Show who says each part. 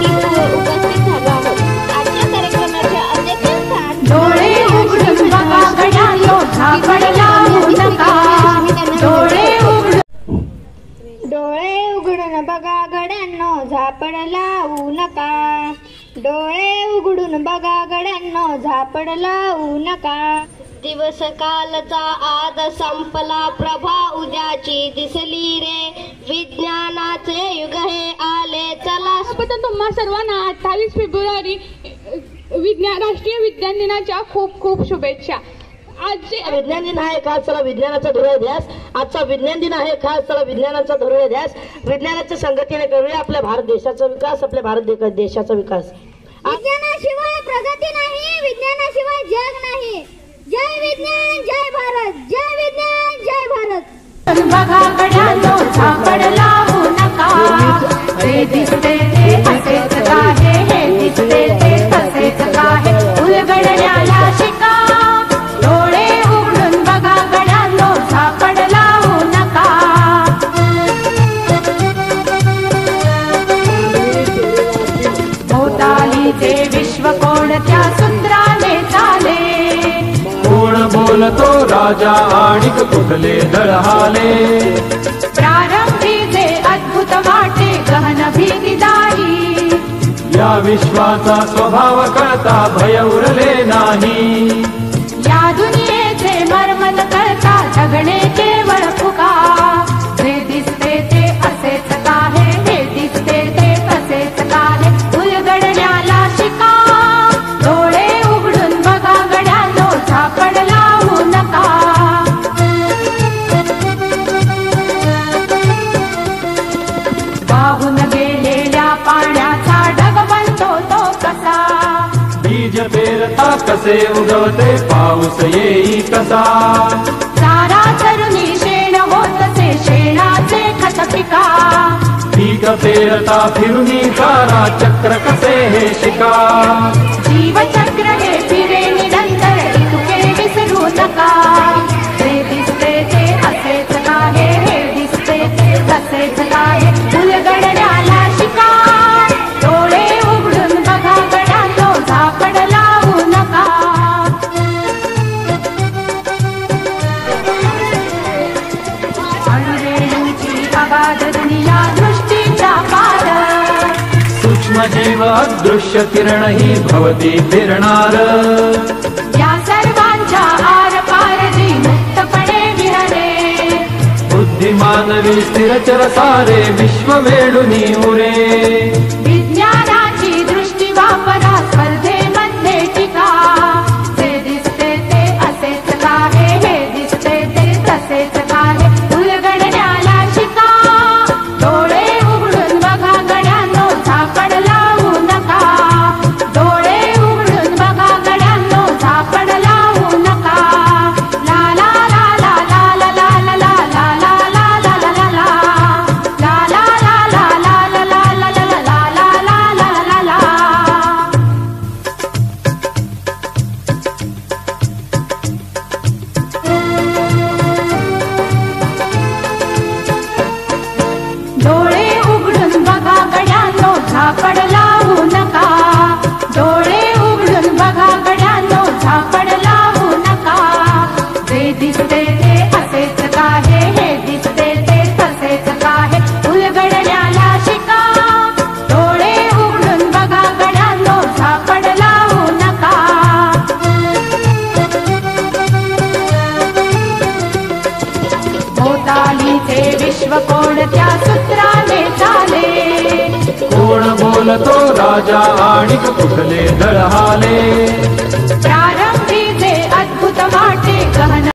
Speaker 1: उपस्थित झालो आहोत. आजच्या कार्यक्रमाच्या अध्यक्षस्थान
Speaker 2: डोळे उघडून बघा गड्यांनो झापड लावू नका.
Speaker 1: डोळे उघडून बघा गड्यांनो झापड लावू नका. डोळे उघडून बघा गड्यांनो झापड लावू नका. दिवस कालचा आज संपला प्रभा उद्याची दिसली रे. विज्ञानाचे युग हे आले चला.
Speaker 3: तुम्हा सर्वांना 28 फेब्रुवारी राष्ट्रीय विज्ञान दिनाच्या खूप खूप शुभेच्छा.
Speaker 4: आजचे विज्ञान दिन आहे खास चला विज्ञानाचा धुरळा ध्यास. आजचा विज्ञान दिन आहे खास चला विज्ञानाचा धुरळा ध्यास. विज्ञानाच्या संगतीने करूया आपल्या भारत देशाचा विकास, आपल्या भारत देशाचा विकास.
Speaker 1: विज्ञानाशिवाय प्रगती नाही, विज्ञानाशिवाय जग नाही. जय विज्ञान जय भारत. जय विज्ञान जय भारत.
Speaker 2: बघा गड्यांनो झापड लावू नका. ते दिसते ते असेच आहे, हे दिसते ते तसेच आहे. उलगडण्याला शिका. डोळे उघडून बघा गड्यांनो झापड लावू नका. भोवतालीचे विश्व कोणत्या सूत्राने चाले.
Speaker 5: कोण बोलतो राजा आणि कुठले दळहाले.
Speaker 2: प्रारंभी जे अद्भुत वाटे गहन भीतीदायी.
Speaker 5: या विश्वाचा स्वभाव कळता भय उरले नाही.
Speaker 2: या दुनियेचे मर्मन कळता जगणे केवळ फुका. जे दिसते ते असेच काहे, हे दिसते ते तसेच काहे. उलगडण्याला शिका. डोळे उघडून बघा गड्यांनो झापड लावू नका. वाहून गेलेल्या पाण्याचा ढग बनतो तो कसा.
Speaker 5: बीज पेरता कसे उगवते पाऊस येई कसा.
Speaker 2: सारा तरुणी शेण होतसे शेणाचे खत पिका.
Speaker 5: पीक पेरता फिरुनी सारा चक्र कसे हे शिका.
Speaker 2: जीवचक्र हे फिरे निरंतर तुके विसरू नका. जे दिसते ते असेच काहे, हे दिसते ते तसेच काहे. उलगडण्याला शिका. डोळे उघडून बघा गड्यांनो झापड लावू नका. अणुरेणूची अगाध दुनिया दृष्टीचा पार.
Speaker 5: सूक्ष्म जीव अदृश्य किरण ही भवती फिरणार.
Speaker 2: या सर्वांच्या आर पार जी मुक्तपणे विहरे.
Speaker 5: बुद्धिमानवी स्थिरचर सारे विश्व वेडुनी उरे.
Speaker 2: विज्ञानाची दृष्टी वापरा स्पर्धेमध्ये टिका. जे दिसते ते असेच काहे, हे दिसते ते तसेच काहे. उलगडण्याला शिका. डोळे उघडून बघा गड्यांनो झापड लावू नका. डोळे उघडून बघा गड्यांनो झापड लावू नका. ला ला ला ला ला ला ला ला ला ला ला ला ला ला ला. ला ला ला ला ला ला ला ला ला ला ला ला ला ला ला. डोळे उघडून बघा गड्यांनो झापड लावू नका. डोळे उघडून बघा गड्यांनो झापड लावू नका. जे दिसते ते असेच काहे, हे दिसते ते तसेच काहे. उलगडण्याला शिका. डोळे उघडून बघा गड्यांनो झापड लावू नका. भोवतालीचे विश्व कोणत्या सूत्राने चाले.
Speaker 5: कोण बोलतो राजा आणि कुठले दळहाले.